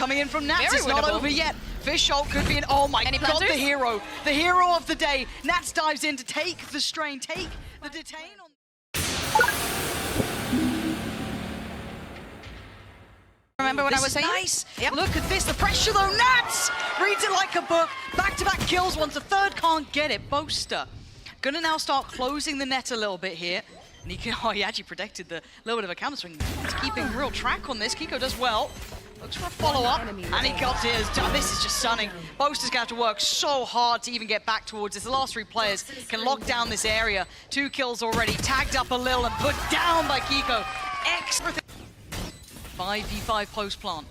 Coming in from Nats, it's not over yet. Fishholt could be an, oh my god, the hero of the day. Nats dives in to take the strain, take the detain on. Remember what I was saying? Nice. Yep. Look at this, the pressure though. Nats reads it like a book. Back-to-back kills once a third can't get it. Boaster gonna now start closing the net a little bit here. And he can, oh, he actually protected the little bit of a counter swing. He's keeping real track on this. Kiko does well. Looks for a follow-up, and he got his. Oh, this is just stunning. Boaster's gonna have to work so hard to even get back towards this. The last three players can lock down this area. 2 kills already, tagged up a little and put down by Kiko. Extra 5v5 post-plant.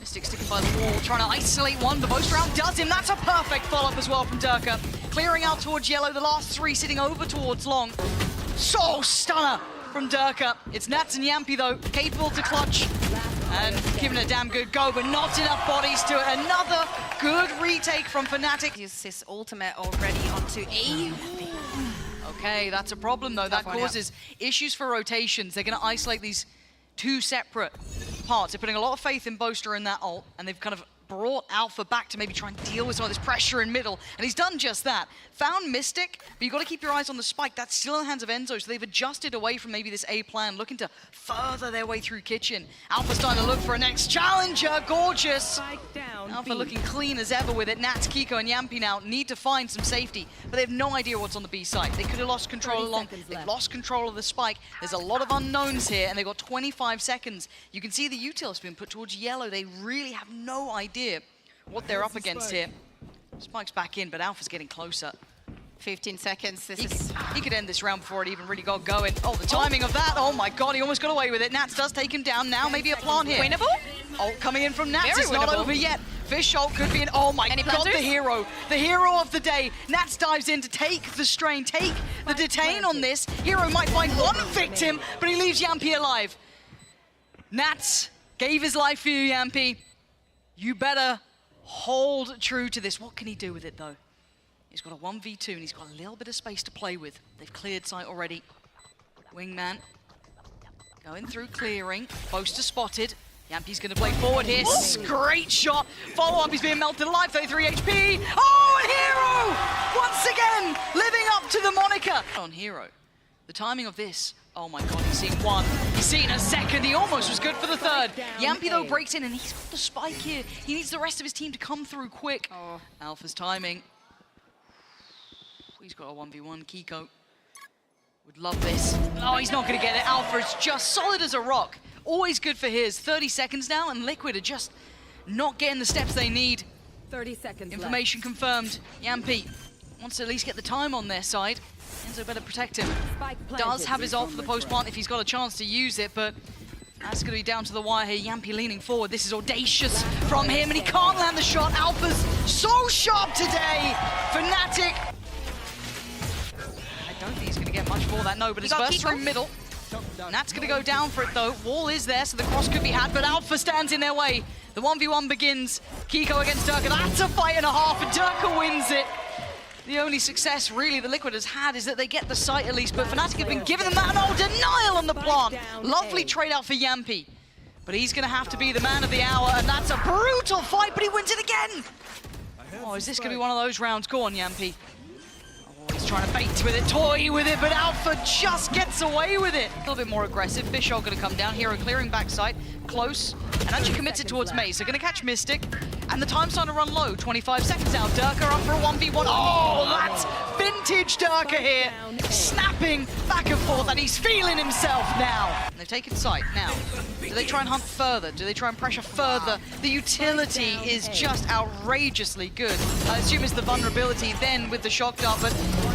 Mystic sticking by the wall, trying to isolate one. The Boaster round does him. That's a perfect follow-up as well from Durka. Clearing out towards yellow, the last 3 sitting over towards long. So stunner from Durka. It's Nats and Yampy though, capable to clutch. And giving it a damn good go, but not enough bodies to it. Another good retake from FNATIC. Use his ultimate already onto A. Okay, that's a problem though. That causes issues for rotations. They're gonna isolate these 2 separate parts. They're putting a lot of faith in Boaster in that ult, and they've kind of brought Alpha back to maybe try and deal with some of this pressure in middle, and he's done just that. Found Mystic, but you've got to keep your eyes on the spike. That's still in the hands of Enzo, so they've adjusted away from maybe this A plan, looking to further their way through Kitchen. Alpha's starting to look for a next challenger, gorgeous. Alpha looking clean as ever with it. Nats, Kiko, and Yampy now need to find some safety, but they have no idea what's on the B side. They could have lost control along. They've lost control of the spike. There's a lot of unknowns here, and they've got 25 seconds. You can see the util's been put towards yellow. They really have no idea what they're up against here. Spike's back in, but Alpha's getting closer. 15 seconds. He could end this round before it even really got going. Oh, the timing of that. Oh my god, he almost got away with it. Nats does take him down. Now maybe a plant here. Winnable? Oh, coming in from Nats. It's not over yet. Fishholt could be an, oh my god, the hero of the day. Nats dives in to take the strain, take the detain on this. Hero might find one victim, but he leaves Yampy alive. Nats gave his life for you, Yampy. You better hold true to this. What can he do with it though? He's got a 1v2 and he's got a little bit of space to play with. They've cleared site already. Wingman going through clearing. Boaster spotted. Yampy's gonna play forward here. Great shot. Follow up, he's being melted alive, 33 HP. Oh, and Hero! Once again, living up to the moniker. On Hero. The timing of this, oh my god, he's seen one. He's seen a second, he almost was good for the third. Yampy though breaks in and he's got the spike here. He needs the rest of his team to come through quick. Oh. Alpha's timing. He's got a 1v1, Kiko. Would love this. Oh, he's not gonna get it. Alpha is just solid as a rock. Always good for his. 30 seconds now, and Liquid are just not getting the steps they need. 30 seconds Information confirmed. Yampy wants to at least get the time on their side. Enzo better protect him. Does have his ult for the post plant if he's got a chance to use it, but that's going to be down to the wire here. Yampy leaning forward. This is audacious from him, and he can't land the shot. Alpha's so sharp today. FNATIC. I don't think he's going to get much for that, no, but his burst through middle. Nat's going to go down for it, though. Wall is there, so the cross could be had, but Alpha stands in their way. The 1v1 begins. Kiko against Durka. That's a fight and a half, and Durka wins it. The only success, really, the Liquid has had is that they get the site at least, but FNATIC have been giving them that. Oh, denial on the plant. Lovely trade out for Yampy. But he's going to have to be the man of the hour, and that's a brutal fight, but he wins it again. Oh, is this going to be one of those rounds? Go on, Yampy. Oh, he's trying to bait with it, toy with it, but Alpha just gets away with it. A little bit more aggressive. Fishholt going to come down. Hero clearing backside. Close. And actually commits it towards Maze. They're going to catch Mystic. And the time's starting to run low. 25 seconds now. Durka up for a 1v1. Oh, that's vintage Durka here. Snapping back and forth, and he's feeling himself now. And they've taken sight now. Do they try and hunt further? Do they try and pressure further? The utility is just outrageously good. I assume it's the vulnerability then with the shock dart, but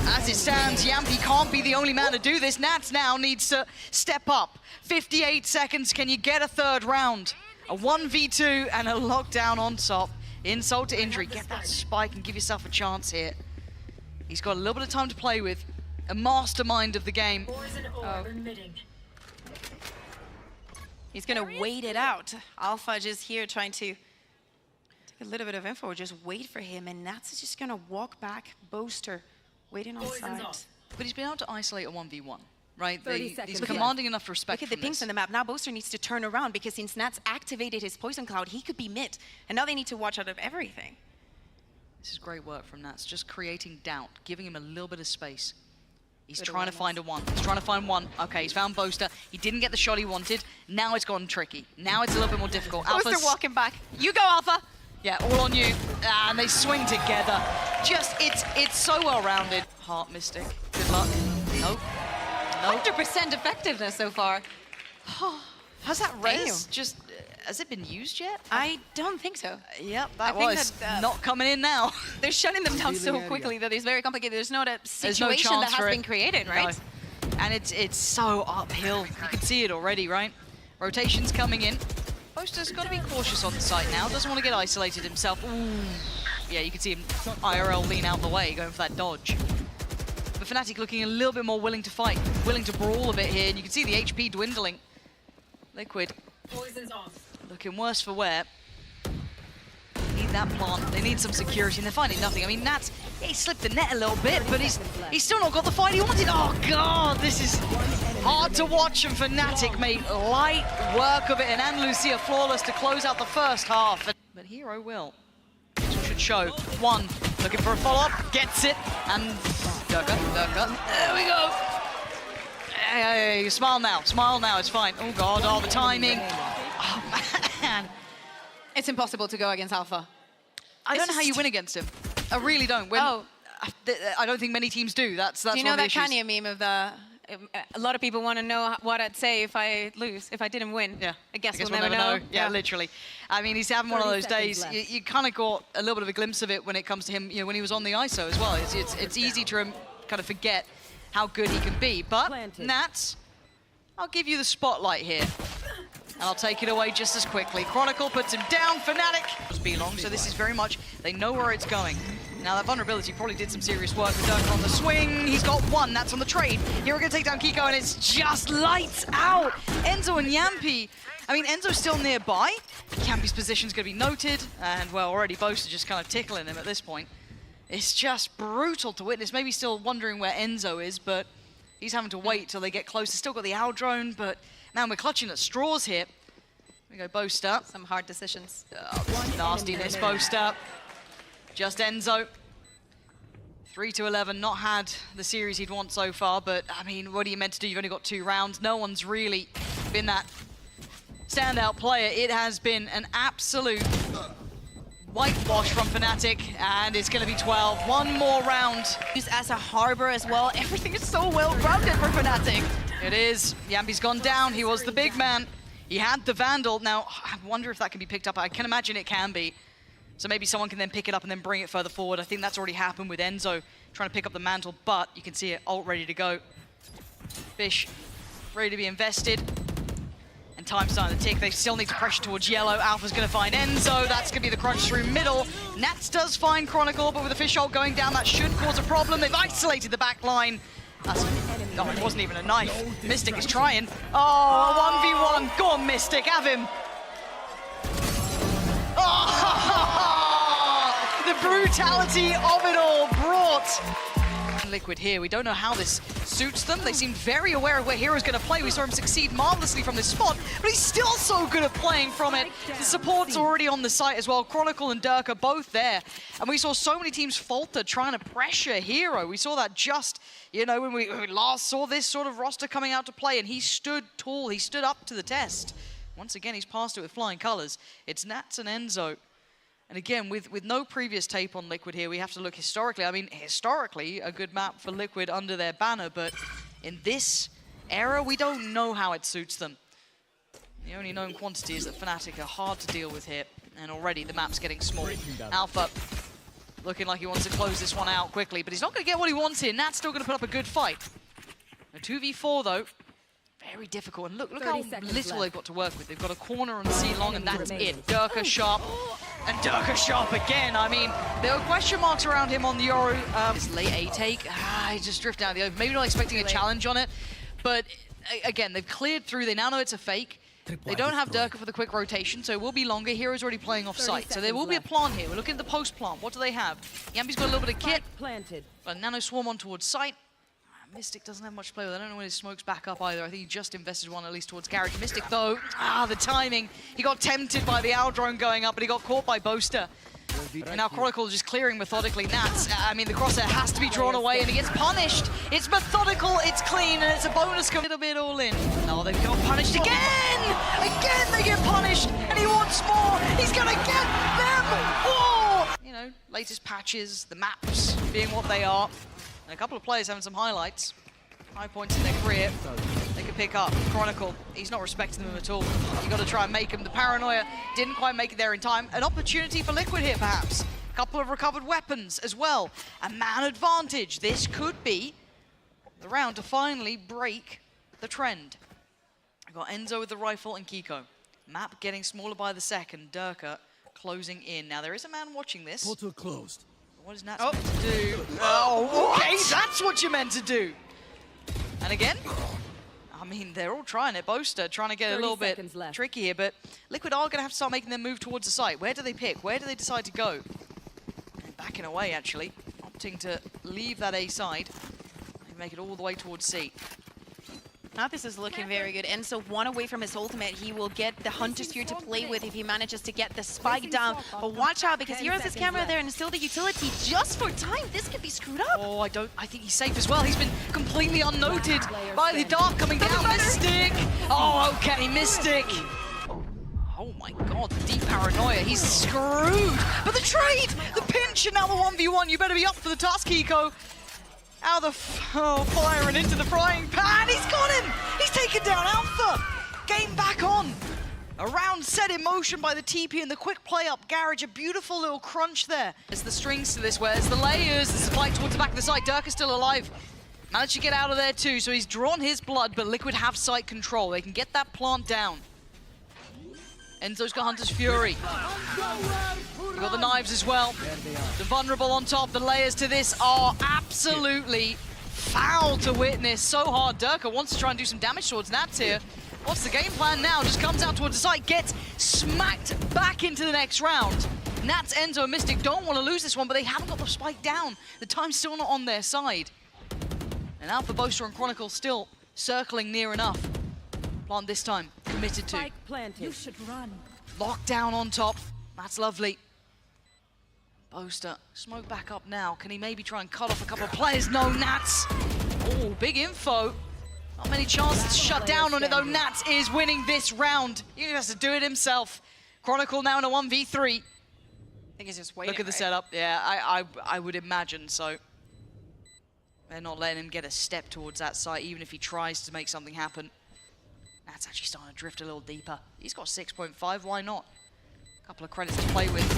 as it stands, Yampy can't be the only man to do this. Nats now needs to step up. 58 seconds. Can you get a third round? A 1v2 and a lockdown on top. Insult to injury. Get that spike and give yourself a chance here. He's got a little bit of time to play with. A mastermind of the game. Oh. He's going to wait it out. Alpha just here trying to take a little bit of info. Just wait for him. And Nats is just going to walk back. Boaster waiting on site. But he's been able to isolate a 1v1. right? 30 He's seconds commanding enough respect Look at the from pings this. on the map. Now Boaster needs to turn around because since Nats activated his poison cloud, he could be mid. And now they need to watch out of everything. This is great work from Nats, just creating doubt, giving him a little bit of space. He's Good trying to awareness. find a one. He's trying to find one. Okay, he's found Boaster. He didn't get the shot he wanted. Now it's gone tricky. Now it's a little bit more difficult. Boaster walking back. You go, Alpha. Yeah, all on you. And they swing together. Just, it's so well-rounded. Heart Mystic. Good luck. Nope. Nope. 100% effectiveness so far. Has that res Damn. just, has it been used yet? I don't think so. Yep, I that think was that, not coming in now. They're shutting them down so Revealing quickly that it's very complicated. There's not a There's no situation that chance for has it. been created, right? No. And it's so uphill. You can see it already, right? Rotation's coming in. Boaster's got to be cautious on the site now. Doesn't want to get isolated himself. Ooh. Yeah, you can see him IRL lean out the way, going for that dodge. But FNATIC looking a little bit more willing to fight, willing to brawl a bit here, and you can see the HP dwindling. Liquid Poison's off. looking worse for wear. Need that plant. They need some security, and they're finding nothing. I mean, Nats, yeah, he slipped the net a little bit, but he's still not got the fight he wanted. Oh, God, this is hard to watch, and FNATIC made light work of it, and Andalusia flawless to close out the first half. But Hero will. Should show. One, looking for a follow-up, gets it, and Durka, there we go. Hey, smile now, it's fine. Oh, God, oh, the timing. Oh, man. It's impossible to go against Alpha. I don't know how you win against him. I really don't. I don't think many teams do. That's Do you know one of that the issues. Kanye meme of the... A lot of people want to know what I'd say if I lose, if I didn't win. Yeah. I guess we'll never know. Yeah, literally. I mean, he's having one of 30 those seconds days. left. You kind of got a little bit of a glimpse of it when it comes to him, you know, when he was on the ISO as well. It's easy to kind of forget how good he can be. But Planted. Nats, I'll give you the spotlight here. And I'll take it away just as quickly. Chronicle puts him down. FNATIC was B-long, so this is very much, they know where it's going. Now that vulnerability probably did some serious work with Durka on the swing. He's got one, that's on the trade. Here we're gonna take down Kiko, and it's just lights out. Enzo and Yampi. I mean, Enzo's still nearby. Yampi's position's gonna be noted, and well, already Boaster just kind of tickling him at this point. It's just brutal to witness. Maybe still wondering where Enzo is, but he's having to wait till they get closer. Still got the owl drone, but man, we're clutching at straws here. Here we go, Boaster. Some hard decisions. Oh, this is nastiness, Boaster. Just Enzo. 3-11, not had the series he'd want so far, but I mean, what are you meant to do? You've only got 2 rounds. No one's really been that standout player. It has been an absolute whitewash from FNATIC, and it's going to be 12. One more round. Used as a harbor as well. Everything is so well-rounded for FNATIC. It is. Yampi's gone down. He was the big man. He had the Vandal. Now, I wonder if that can be picked up. I can imagine it can be. So maybe someone can then pick it up and then bring it further forward. I think that's already happened with Enzo trying to pick up the mantle, but you can see it ult ready to go. Fish ready to be invested. And time's starting to tick. They still need to pressure towards yellow. Alpha's going to find Enzo. That's going to be the crunch through middle. Nats does find Chronicle, but with the fish ult going down, that should cause a problem. They've isolated the back line. That's, oh, it wasn't even a knife. Mystic is trying. Oh, 1v1. Go on, Mystic. Have him. Oh, the brutality of it all brought Liquid here. We don't know how this suits them. They seem very aware of where Hero's going to play. We saw him succeed marvelously from this spot, but he's still so good at playing from it. The support's already on the site as well. Chronicle and Dirk are both there. And we saw so many teams falter trying to pressure Hero. We saw that just, you know, when we last saw this sort of roster coming out to play, and he stood tall. He stood up to the test. Once again, he's passed it with flying colors. It's Nats and Enzo. And again, with no previous tape on Liquid here, we have to look historically. I mean, historically, a good map for Liquid under their banner, but in this era, we don't know how it suits them. The only known quantity is that FNATIC are hard to deal with here, and already the map's getting small. Alpha looking like he wants to close this one out quickly, but he's not going to get what he wants here. Nat's still going to put up a good fight. A 2v4, though. Very difficult, and look how little they've got to work with. They've got a corner on C long, and that's it. Durka sharp, and Durka sharp again. I mean, there were question marks around him on the Yoru. His late A take, he just drifted out of the open. Maybe not expecting a challenge on it, but again, they've cleared through. They now know it's a fake. They don't have Durka for the quick rotation, so it will be longer. Hero's already playing off site, so there will be a plant here. We're looking at the post plant. What do they have? Yampi's got a little bit of kit, Planted. but Nano Swarm on towards site. Mystic doesn't have much to play with. I don't know when his smoke's back up either. I think he just invested one at least towards Garage. Mystic though, the timing. He got tempted by the owl drone going up, but he got caught by Boaster. And now Chronicle just clearing methodically. Nats, I mean, the crosshair has to be drawn away and he gets punished. It's methodical, it's clean, and it's a bonus. A little bit all in. No, they've got punished again! Again they get punished, and he wants more. He's gonna get them all! You know, latest patches, the maps being what they are. And a couple of players having some highlights. High points in their career. They could pick up. Chronicle, he's not respecting them at all. You got to try and make him. The paranoia didn't quite make it there in time. An opportunity for Liquid here, perhaps. A couple of recovered weapons as well. A man advantage. This could be the round to finally break the trend. I've got Enzo with the rifle and Kiko. Map getting smaller by the second. Durka closing in. Now, there is a man watching this. Portal closed. What is Nats meant to do? Oh, okay, that's what you're meant to do. And again, I mean, they're all trying it. Boaster trying to get a little bit tricky here, but Liquid are going to have to start making them move towards the site. Where do they pick? Where do they decide to go? And backing away, actually. Opting to leave that A side and make it all the way towards C. Now this is looking very good. Enzo one away from his ultimate. He will get the Hunter Sphere to play with if he manages to get the spike down. But watch out, because he has his camera there and still the utility just for time. This could be screwed up. Oh, I think he's safe as well. He's been completely unnoted by the dark coming down. Mystic! Oh, okay, Mystic. Oh my god, the deep paranoia. He's screwed. But the trade! The pinch and now the 1v1. You better be up for the task, Kiko. Out of the fire and into the frying pan. He's got him! He's taken down Alpha! Game back on. A round set in motion by the TP and the quick play up. Garage, a beautiful little crunch there. There's the strings to this, where's the layers. This is a fight towards the back of the site. Durka's still alive. Managed to get out of there too, so he's drawn his blood, but Liquid have site control. They can get that plant down. Enzo's got Hunter's Fury. You've got the knives as well. The vulnerable on top. The layers to this are absolutely foul to witness. So hard. Durka wants to try and do some damage towards Nats here. What's the game plan now? Just comes out towards the site, gets smacked back into the next round. Nats, Enzo, and Mystic don't want to lose this one, but they haven't got the spike down. The time's still not on their side. And Alpha, Boaster, and Chronicle still circling near enough. Plant this time, committed to. Spike planted. You should run. Lockdown on top. That's lovely. Boaster, smoke back up now. Can he maybe try and cut off a couple of players? No, Nats. Oh, big info. Not many chances to shut down on it, though. Nats is winning this round. He has to do it himself. Chronicle now in a 1v3. I think he's just waiting. Look at the setup. Yeah, I would imagine so. They're not letting him get a step towards that site, even if he tries to make something happen. Nats actually starting to drift a little deeper. He's got 6.5, why not? A couple of credits to play with.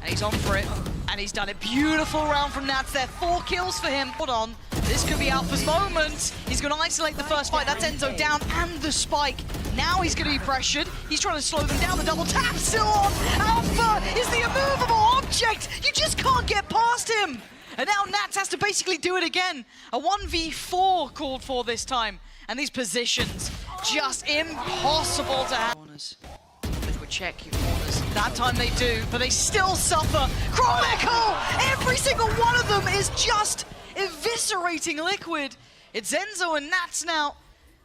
And he's on for it. And he's done it. Beautiful round from Nats there. 4 kills for him. Hold on. This could be Alpha's moment. He's going to isolate the first fight. That's Enzo down and the spike. Now he's going to be pressured. He's trying to slow them down. The double tap still on. Alpha is the immovable object. You just can't get past him. And now Nats has to basically do it again. A 1v4 called for this time. And these positions, just impossible to have. Corners. Liquid check your corners. That time they do, but they still suffer. Chronicle! Every single one of them is just eviscerating Liquid. It's Enzo and Nats now,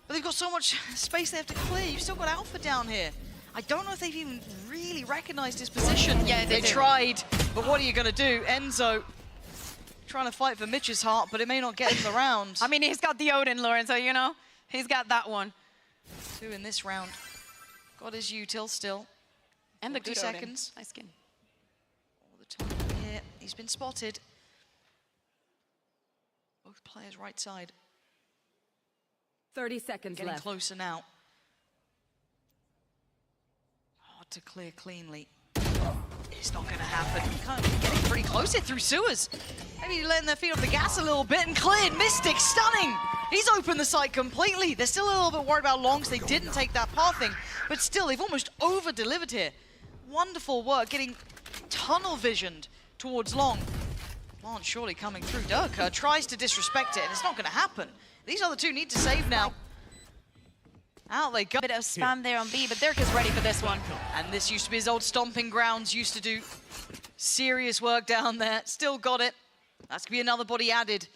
but they've got so much space they have to clear. You've still got Alpha down here. I don't know if they've even really recognized his position. Yeah, they tried, but what are you gonna do? Enzo trying to fight for Mitch's heart, but it may not get him the round. I mean, he's got the Odin, Lauren, so you know, he's got that one. 2 in this round. Got his util still. And the good seconds. Nice skin. All the time here. He's been spotted. Both players right side. 30 seconds Getting left. closer now. Hard to clear cleanly. It's not going to happen. Kind of getting pretty close here through sewers. Maybe letting their feet off the gas a little bit and cleared. Mystic, stunning. He's opened the site completely. They're still a little bit worried about longs. They didn't take that pathing, but still, they've almost over-delivered here. Wonderful work, getting tunnel visioned towards long. Lance surely coming through. Durka tries to disrespect it, and it's not going to happen. These other two need to save now. Out they go. Bit of spam there on B, but Durka's ready for this one. And this used to be his old stomping grounds. Used to do serious work down there. Still got it. That's going to be another body added.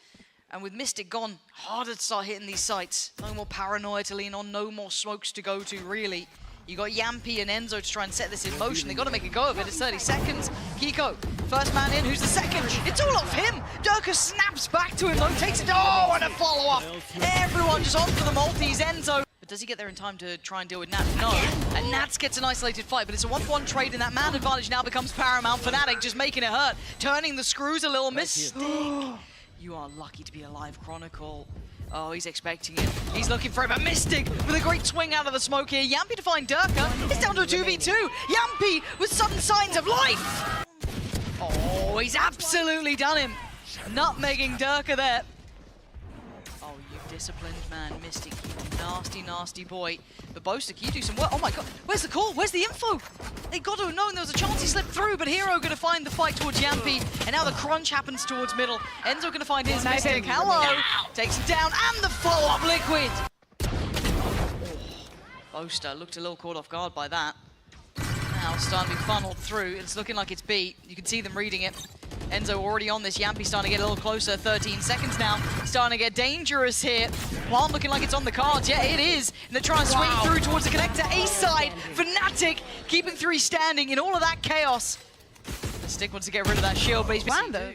And with Mystic gone, harder to start hitting these sites. No more paranoia to lean on, no more smokes to go to, really. You got Yampy and Enzo to try and set this in motion. They got to make a go of it. It's 30 seconds. Kiko, first man in. Who's the second? It's all off him. Durka snaps back to him though. Takes it. Oh, and a follow-up. Everyone just on for the multis. Enzo. But does he get there in time to try and deal with Nats? No. And Nats gets an isolated fight, but it's a 1-for-1 trade, and that man advantage now becomes paramount. FNATIC just making it hurt. Turning the screws a little. Mystic. You are lucky to be alive, Chronicle. Oh, he's expecting it. He's looking for him. A Mystic with a great swing out of the smoke here. Yampy to find Durka. It's down to a 2v2. Yampy with sudden signs of life. Oh, he's absolutely done him. Nutmegging Durka there. Oh, you disciplined man, Mystic. Nasty, nasty boy. But Boaster, can you do some work? Oh my god, where's the call? Where's the info? They got to have known there was a chance he slipped through, but Hero gonna find the fight towards Yampy, and now the crunch happens towards middle. Enzo gonna find his Mystic. Hello! Takes him down, and the follow-up Liquid! Boaster looked a little caught off guard by that. Now starting to be funneled through. It's looking like it's B. You can see them reading it. Enzo already on this. Yampy starting to get a little closer. 13 seconds now. Starting to get dangerous here. Plant looking like it's on the cards. Yeah, it is. And they're trying to swing through towards the connector. A side. FNATIC keeping 3 standing in all of that chaos. The Stick wants to get rid of that shield, but he's though.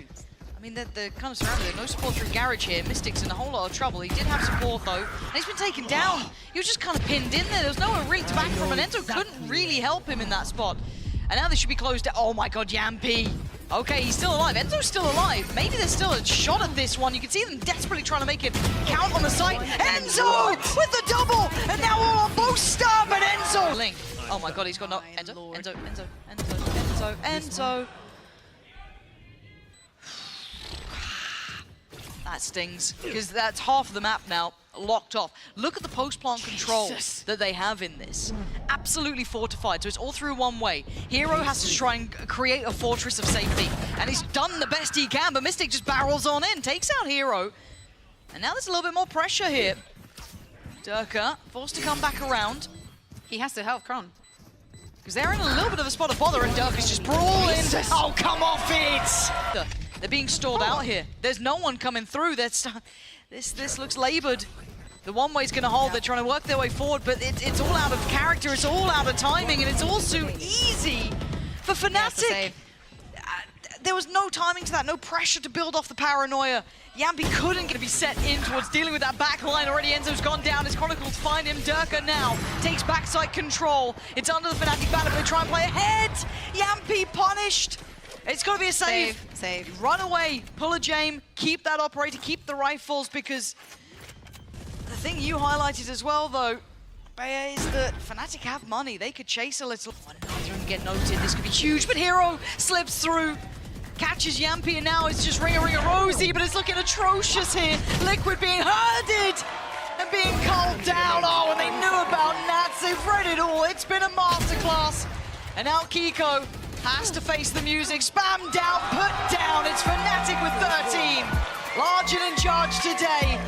I mean, they're kind of surrounded. No support through Garage here. Mystic's in a whole lot of trouble. He did have support, though. And he's been taken down. He was just kind of pinned in there. There was nowhere really to back from, and Enzo couldn't really help him in that spot. And now they should be closed down. Oh my god, Yampy. Okay, he's still alive. Enzo's still alive. Maybe there's still a shot at this one. You can see them desperately trying to make it count on the site. Enzo with the double! And now all on Boaster, but Enzo! Link. Oh my god, he's got no... Enzo. That stings, because that's half of the map now locked off. Look at the post-plant control that they have in this. Absolutely fortified, so it's all through one way. Hero has to try and create a fortress of safety, and he's done the best he can, but Mystic just barrels on in, takes out Hero. And now there's a little bit more pressure here. Durka forced to come back around. He has to help Kron. Because they're in a little bit of a spot of bother, and Durka's just brawling. Oh, come off it! They're being stalled out here. There's no one coming through. This looks labored. The one way's going to hold. They're trying to work their way forward, but it's all out of character. It's all out of timing, and it's all so easy for FNATIC. There was no timing to that, no pressure to build off the paranoia. Yampy couldn't be set in towards dealing with that back line already. Enzo's gone down. His Chronicles find him. Durka now takes backside control. It's under the FNATIC banner, but they try and play ahead. Yampy punished. It's got to be a save. Save. Run away, pull a Jame, keep that operator, keep the rifles, because the thing you highlighted as well, though, Bea, is that FNATIC have money. They could chase a little. Another and get noted. This could be huge, but Hero slips through, catches Yampy, and now it's just ring a rosy, but it's looking atrocious here. Liquid being herded and being culled down. Oh, and they knew about Nats. They've read it all. It's been a masterclass. And now Kiko has to face the music. Spam down, put down. It's FNATIC with 13. Large and in charge today.